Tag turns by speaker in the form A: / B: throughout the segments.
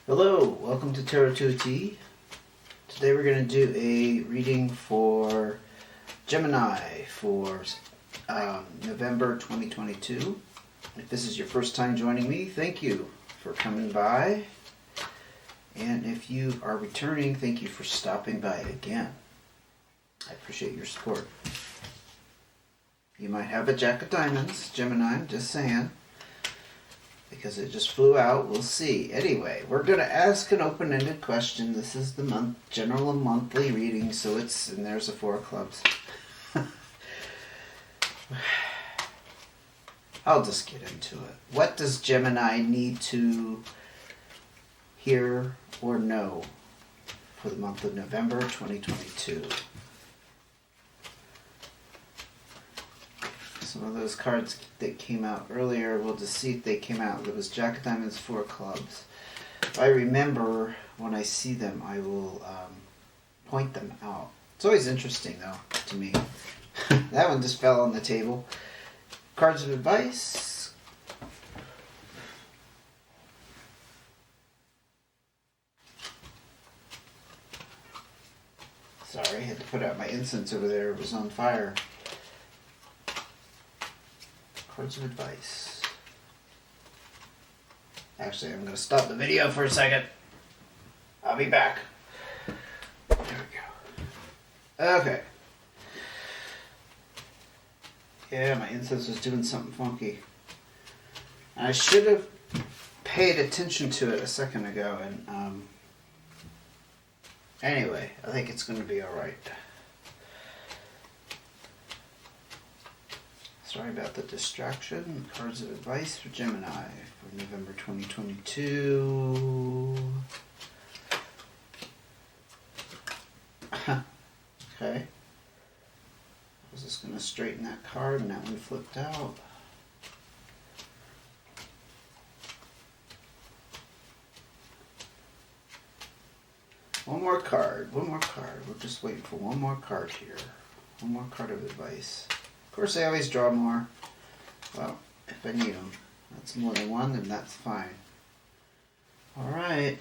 A: Hello, welcome to Tarot 2T. Today we're going to do a reading for Gemini for November 2022. If this is your first time joining me, thank you for coming by. And if you are returning, thank you for stopping by again. I appreciate your support. You might have a Jack of Diamonds, Gemini, I'm just saying. Because it just flew out, we'll see. Anyway, we're going to ask an open-ended question. This is the general monthly reading, so it's, and there's the Four of Clubs. I'll just get into it. What does Gemini need to hear or know for the month of November 2022? Some of those cards that came out earlier, we'll just see if they came out. There was Jack of Diamonds, Four of Clubs. If I remember, when I see them, I will point them out. It's always interesting, though, to me. That one just fell on the table. Cards of advice. Sorry, I had to put out my incense over there. It was on fire. Cards of advice. Actually, I'm going to stop the video for a second. I'll be back. There we go. Okay. Yeah, my incense was doing something funky. I should have paid attention to it a second ago, and anyway, I think it's going to be alright. Sorry about the distraction. Cards of advice for Gemini for November 2022. Okay. I was just going to straighten that card and that one flipped out. One more card. We're just waiting for one more card here. One more card of advice. Of course, I always draw more. Well, if I need them. That's more than one, then that's fine. Alright.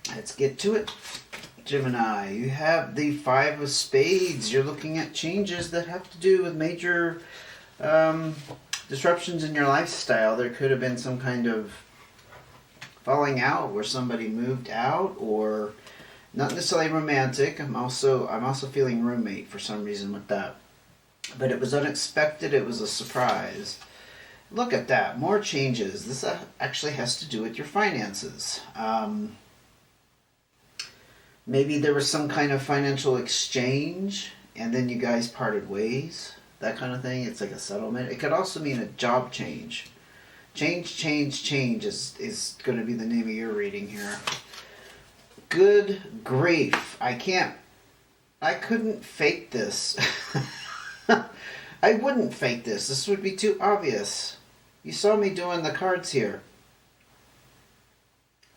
A: Let's get to it. Gemini, you have the Five of Spades. You're looking at changes that have to do with major disruptions in your lifestyle. There could have been some kind of falling out where somebody moved out, or not necessarily romantic. I'm also feeling roommate for some reason with that. But it was unexpected. It was a surprise. Look at that. More changes. This actually has to do with your finances. Maybe there was some kind of financial exchange and then you guys parted ways. That kind of thing. It's like a settlement. It could also mean a job change. Change is going to be the name of your reading here. Good grief. I couldn't fake this. I wouldn't fake this. This would be too obvious. You saw me doing the cards here.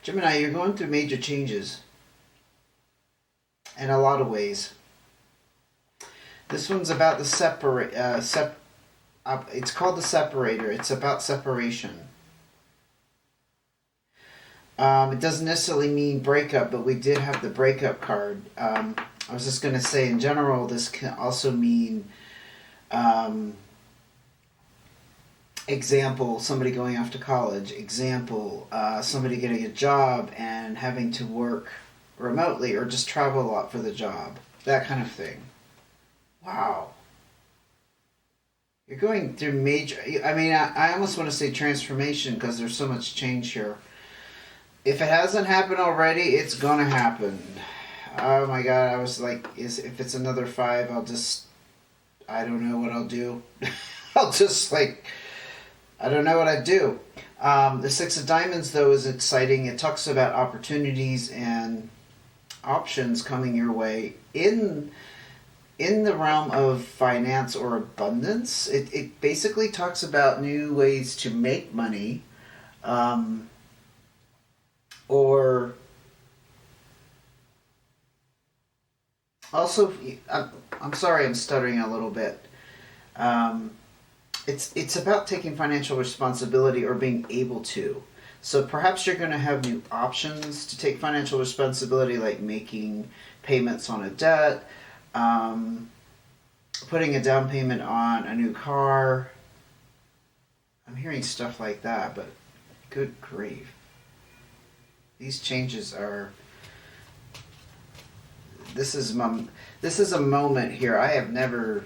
A: Gemini, you're going through major changes. In a lot of ways. This one's about the it's called the separator. It's about separation. It doesn't necessarily mean breakup, but we did have the breakup card. I was just going to say, in general, this can also mean, example, somebody going off to college. Example, somebody getting a job and having to work remotely or just travel a lot for the job. That kind of thing. Wow. You're going through major... I mean, I almost want to say transformation because there's so much change here. If it hasn't happened already, it's gonna happen. Oh my god, I was like, if it's another 5, I don't know what I'll do. I don't know what I'd do. The Six of Diamonds, though, is exciting. It talks about opportunities and options coming your way in the realm of finance or abundance. It basically talks about new ways to make money, or also, I'm sorry, I'm stuttering a little bit. it's about taking financial responsibility or being able to. So perhaps you're going to have new options to take financial responsibility, like making payments on a debt, um, putting a down payment on a new car. I'm hearing stuff like that, but good grief. These changes are. This is a moment here I have never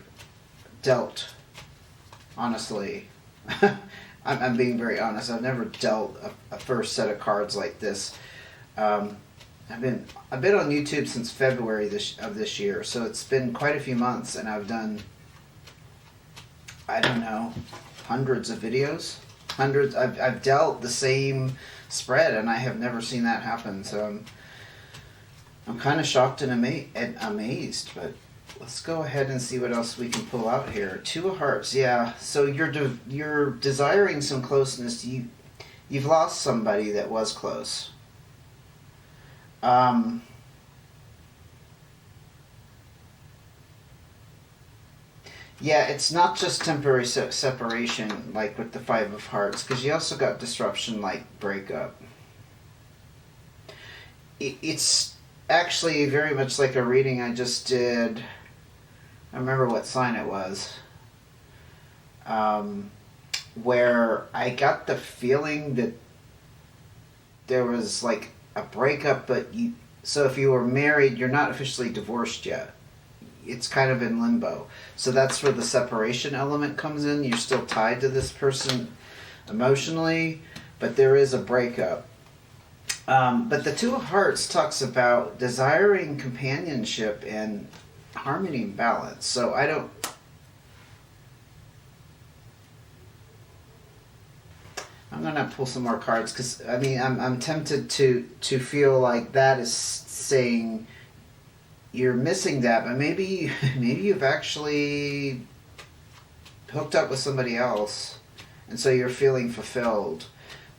A: dealt. Honestly, I'm being very honest. I've never dealt a first set of cards like this. I've been on YouTube since February of this year, so it's been quite a few months, and I've done, I don't know, hundreds of videos. Hundreds. I've dealt the same spread, and I have never seen that happen. So I'm kind of shocked and amazed. But let's go ahead and see what else we can pull out here. Two of Hearts. Yeah. So you're desiring some closeness. You've lost somebody that was close. Yeah, it's not just temporary separation, like with the Five of Hearts, because you also got disruption, like breakup. It's actually very much like a reading I just did. I remember what sign it was. Where I got the feeling that there was like a breakup, but so if you were married, you're not officially divorced yet. It's kind of in limbo. So that's where the separation element comes in. You're still tied to this person emotionally, but there is a breakup. But the Two of Hearts talks about desiring companionship and harmony and balance. So I'm gonna pull some more cards because I mean I'm tempted to feel like that is saying you're missing that, but maybe you've actually hooked up with somebody else, and so you're feeling fulfilled.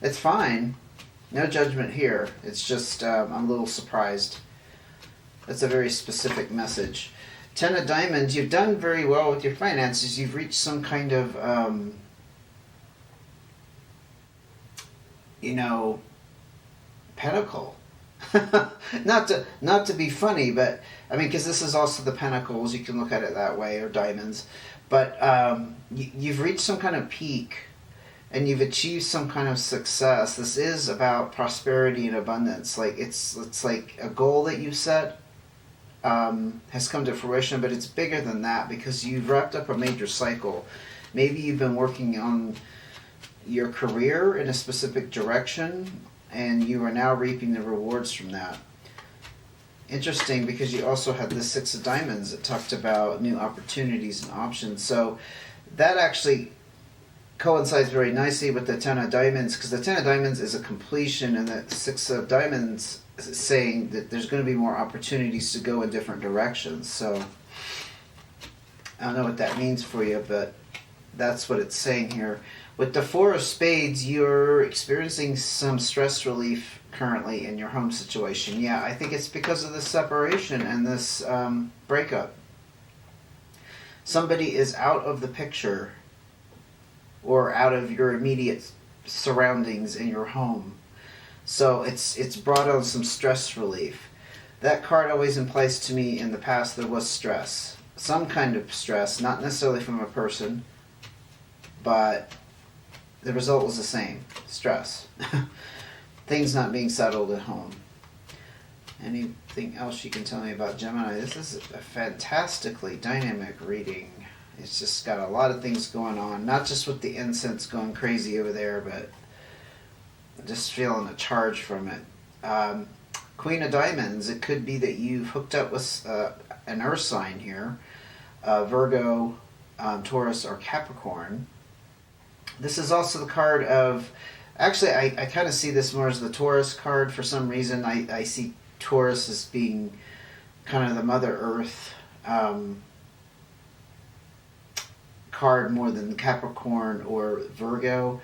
A: It's fine. No judgment here. It's just I'm a little surprised. That's a very specific message. Ten of Diamonds. You've done very well with your finances. You've reached some kind of pinnacle. not to be funny, but I mean, because this is also the Pentacles, you can look at it that way, or Diamonds. But you've reached some kind of peak, and you've achieved some kind of success. This is about prosperity and abundance. Like it's like a goal that you set has come to fruition, but it's bigger than that because you've wrapped up a major cycle. Maybe you've been working on your career in a specific direction, and you are now reaping the rewards from that. Interesting, because you also had the Six of Diamonds that talked about new opportunities and options. So that actually coincides very nicely with the Ten of Diamonds, because the Ten of Diamonds is a completion, and the Six of Diamonds is saying that there's going to be more opportunities to go in different directions. So I don't know what that means for you, but that's what it's saying here. With the Four of Spades, you're experiencing some stress relief currently in your home situation. Yeah, I think it's because of this separation and this breakup. Somebody is out of the picture or out of your immediate surroundings in your home. So it's brought on some stress relief. That card always implies to me in the past there was stress. Some kind of stress, not necessarily from a person, but the result was the same. Stress. Things not being settled at home. Anything else you can tell me about Gemini? This is a fantastically dynamic reading. It's just got a lot of things going on. Not just with the incense going crazy over there, but just feeling a charge from it. Queen of Diamonds. It could be that you've hooked up with an earth sign here. Virgo, Taurus, or Capricorn. This is also the card of, actually I kind of see this more as the Taurus card for some reason. I see Taurus as being kind of the Mother Earth card more than Capricorn or Virgo.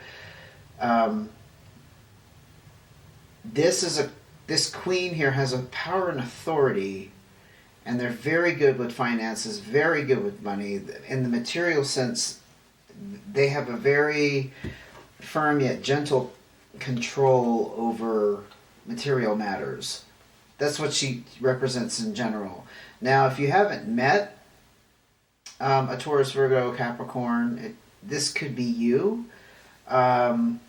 A: This queen here has a power and authority, and they're very good with finances, very good with money. In the material sense, they have a very firm yet gentle control over material matters. That's what she represents in general. Now, if you haven't met a Taurus, Virgo, Capricorn, this could be you. Kind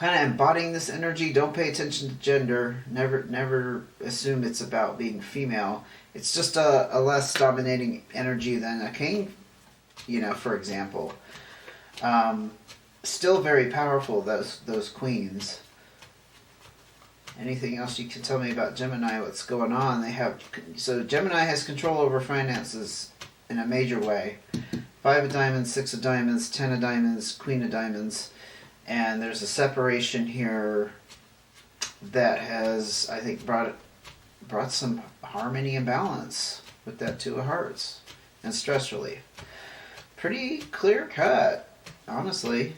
A: of embodying this energy. Don't pay attention to gender. Never assume it's about being female. It's just a less dominating energy than a king, for example. Still very powerful, those queens. Anything else you can tell me about Gemini? What's going on? So Gemini has control over finances in a major way. 5 of diamonds, 6 of diamonds, 10 of diamonds, Queen of diamonds. And there's a separation here that has, I think, brought some harmony and balance with that 2 of hearts and stress relief. Pretty clear cut, honestly.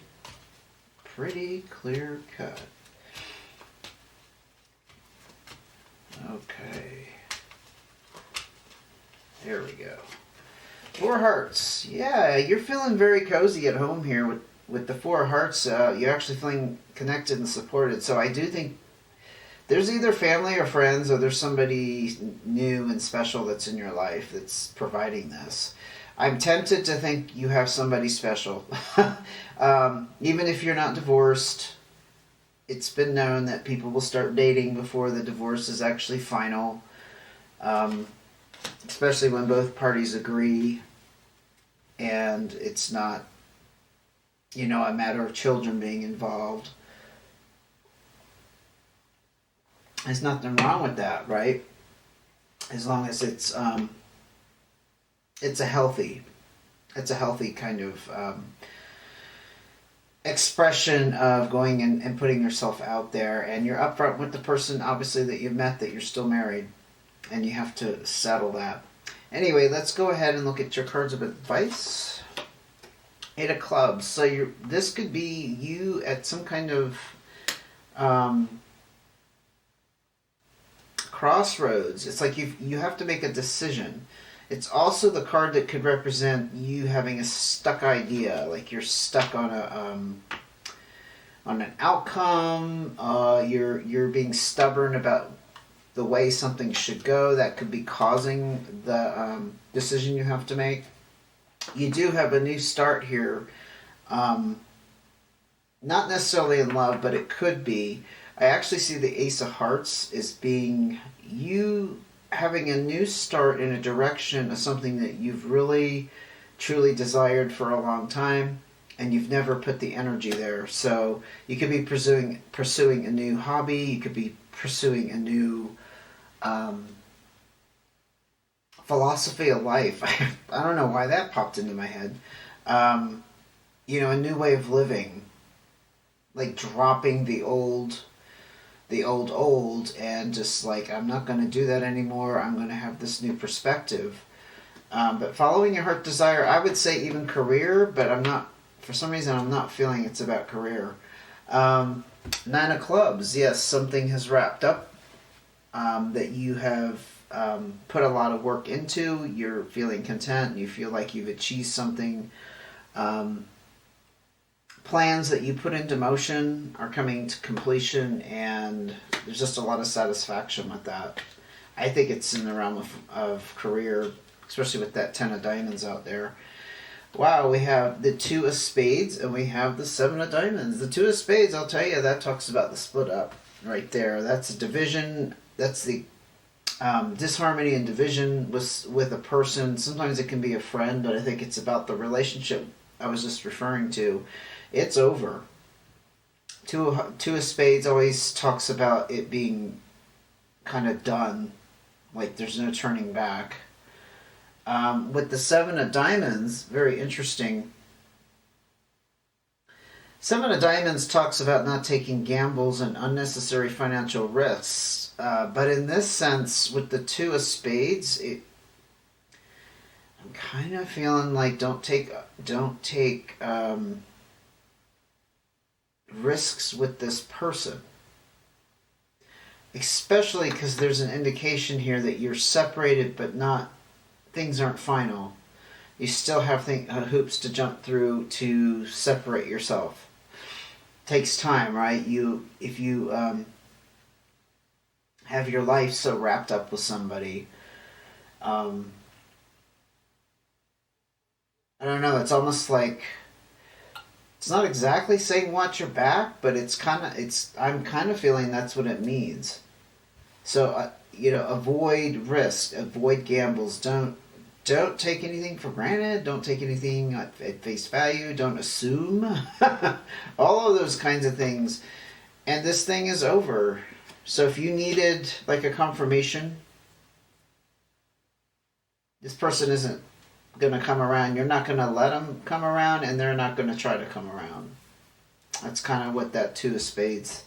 A: Pretty clear cut. Okay. There we go. 4 hearts. Yeah, you're feeling very cozy at home here with the 4 hearts. You're actually feeling connected and supported. So I do think there's either family or friends, or there's somebody new and special that's in your life that's providing this. I'm tempted to think you have somebody special. Even if you're not divorced, it's been known that people will start dating before the divorce is actually final. Especially when both parties agree and it's not, a matter of children being involved. There's nothing wrong with that, right? As long as it's a healthy kind of expression of going and putting yourself out there, and you're upfront with the person, obviously, that you've met, that you're still married, and you have to settle that. Anyway, let's go ahead and look at your cards of advice. 8 of clubs. So this could be you at some kind of crossroads. It's like you have to make a decision. It's also the card that could represent you having a stuck idea, like you're stuck on an outcome. You're being stubborn about the way something should go. That could be causing the decision you have to make. You do have a new start here, not necessarily in love, but it could be. I actually see the Ace of Hearts as being you having a new start in a direction of something that you've really, truly desired for a long time, and you've never put the energy there. So you could be pursuing a new hobby. You could be pursuing a new philosophy of life. I don't know why that popped into my head. A new way of living, like dropping the old and just like, I'm not going to do that anymore. I'm going to have this new perspective. But following your heart desire, I would say even career, but for some reason, I'm not feeling it's about career. 9 of clubs. Yes, something has wrapped up that you have put a lot of work into. You're feeling content. You feel like you've achieved something. Plans that you put into motion are coming to completion, and there's just a lot of satisfaction with that. I think it's in the realm of career, especially with that 10 of diamonds out there. Wow, we have the 2 of spades and we have the 7 of diamonds. The 2 of spades, I'll tell you, that talks about the split up right there. That's a division. That's the disharmony and division with a person. Sometimes it can be a friend, but I think it's about the relationship I was just referring to. It's over. 2 of spades always talks about it being kind of done, like there's no turning back. With the 7 of diamonds, very interesting. 7 of diamonds talks about not taking gambles and unnecessary financial risks. But in this sense, with the 2 of spades, I'm kind of feeling like don't take risks with this person. Especially because there's an indication here that you're separated, but things aren't final. You still have hoops to jump through to separate yourself. Takes time, right? If you have your life so wrapped up with somebody, I don't know. It's almost like, it's not exactly saying watch your back, but I'm kind of feeling that's what it means. So avoid risk, avoid gambles. Don't take anything for granted. Don't take anything at face value. Don't assume. All of those kinds of things. And this thing is over. So if you needed like a confirmation, this person isn't going to come around. You're not going to let them come around, and they're not going to try to come around. That's kind of what that Two of Spades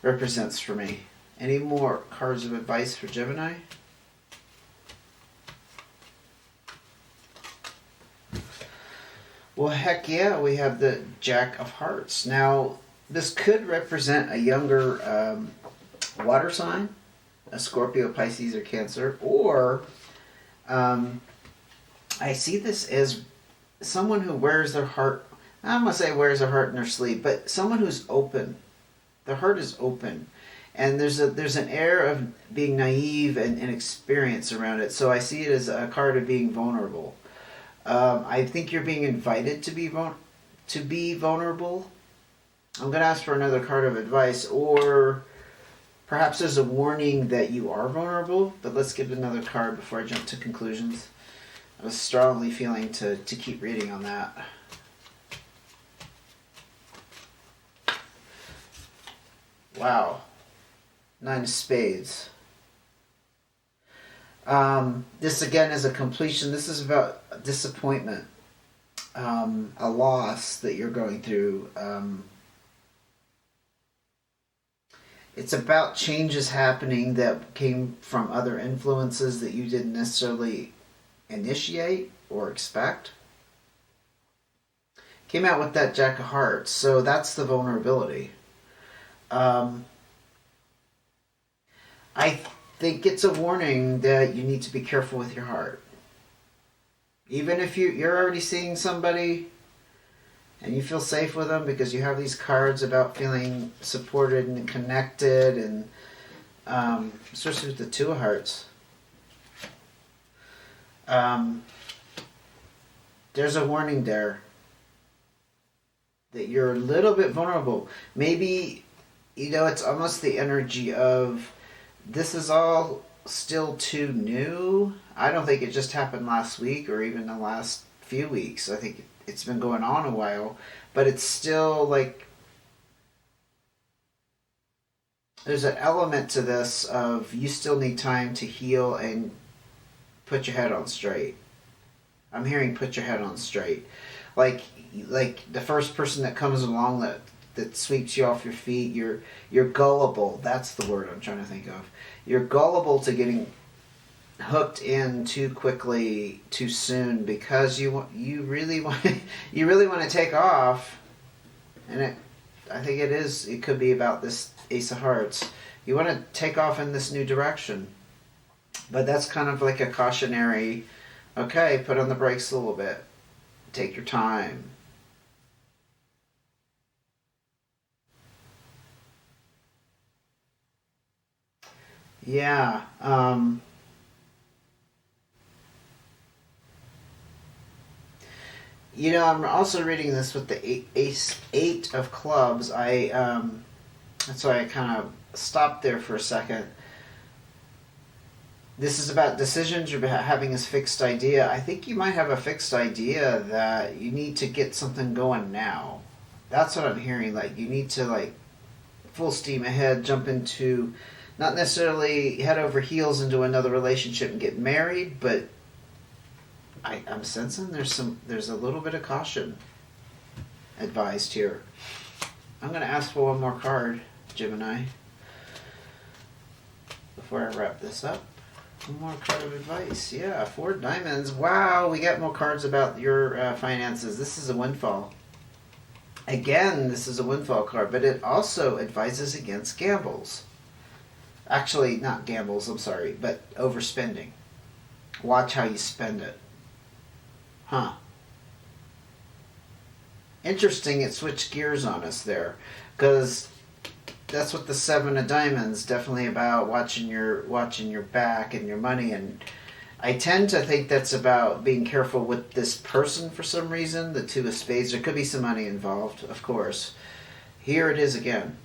A: represents for me. Any more cards of advice for Gemini? Well, heck yeah, we have the Jack of Hearts. Now, this could represent a younger water sign, a Scorpio, Pisces, or Cancer, or I see this as someone who wears their heart, I'm going to say wears their heart in their sleeve, but someone who's open. Their heart is open. And there's an air of being naive and inexperienced around it. So I see it as a card of being vulnerable. I think you're being invited to be vulnerable. I'm going to ask for another card of advice, or perhaps there's a warning that you are vulnerable. But let's get another card before I jump to conclusions. I was strongly feeling to keep reading on that. Wow. Nine of Spades. This again is a completion. This is about disappointment, a loss that you're going through. It's about changes happening that came from other influences that you didn't necessarily initiate or expect. Came out with that Jack of Hearts, so that's the vulnerability. I think it's a warning that you need to be careful with your heart. Even if you're already seeing somebody and you feel safe with them because you have these cards about feeling supported and connected, and especially with the Two of Hearts. There's a warning there that you're a little bit vulnerable. Maybe, it's almost the energy of, this is all still too new. I don't think it just happened last week or even the last few weeks. I think it's been going on a while, but it's still like, there's an element to this of you still need time to heal and put your head on straight. I'm hearing put your head on straight. Like the first person that comes along that sweeps you off your feet, you're gullible. That's the word I'm trying to think of. You're gullible to getting hooked in too quickly, too soon, because you really want to take off, and I think it could be about this Ace of Hearts. You want to take off in this new direction, but that's kind of like a cautionary. Okay, put on the brakes a little bit. Take your time. Yeah. I'm also reading this with the Eight of Clubs. That's why I kind of stopped there for a second. This is about decisions you're having this fixed idea. I think you might have a fixed idea that you need to get something going now. That's what I'm hearing. Like, you need to, full steam ahead, jump into, not necessarily head over heels into another relationship and get married, but I'm sensing there's a little bit of caution advised here. I'm going to ask for one more card, Gemini, before I wrap this up. One more card of advice. Yeah, 4 of Diamonds. Wow, we got more cards about your finances. This is a windfall. Again, this is a windfall card, but it also advises against gambles. Actually, not gambles, I'm sorry, but overspending. Watch how you spend it. Huh. Interesting, it switched gears on us there. Because that's what the Seven of Diamonds, definitely about watching your back and your money. And I tend to think that's about being careful with this person for some reason. The Two of Spades, there could be some money involved, of course. Here it is again.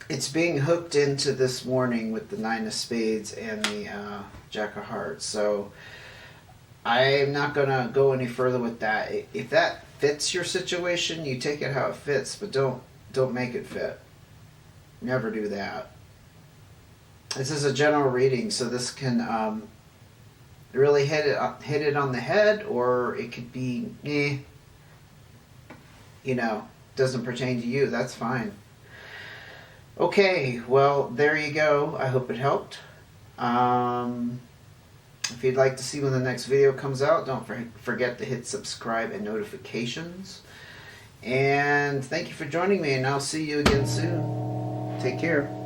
A: It's being hooked into this morning with the Nine of Spades and the Jack of Hearts. So I'm not going to go any further with that. If that fits your situation, you take it how it fits, but don't make it fit. Never do that. This is a general reading, so this can really hit it on the head, or it could be, doesn't pertain to you. That's fine. Okay, well, there you go. I hope it helped. If you'd like to see when the next video comes out, don't forget to hit subscribe and notifications. And thank you for joining me, and I'll see you again soon. Take care.